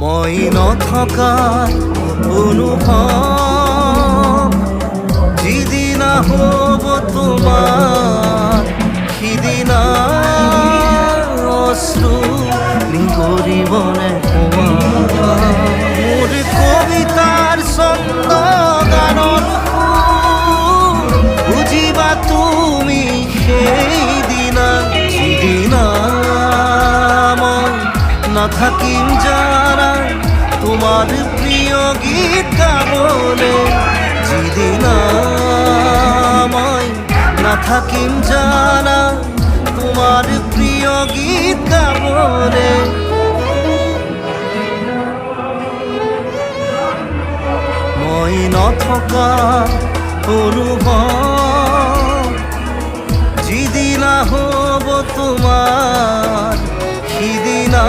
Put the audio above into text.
মই নথকাৰ অনুভৱ যিদিনা হ'ব তোমাৰ সিদিনা অশ্ৰু নিগৰিবনে মোৰ কবিতাৰ ছন্দ গানৰ বুজিবা তুমি সেইদিনা যিদিনা মই নাথাকিম জানা তোমার প্রিয় গীত গাবলে যিদিনা মই নাথাকিম জানা তোমার প্রিয় গীত গাবলে মই নথকা অনুভৱ যিদিনা হ'ব তোমাৰ সিদিনা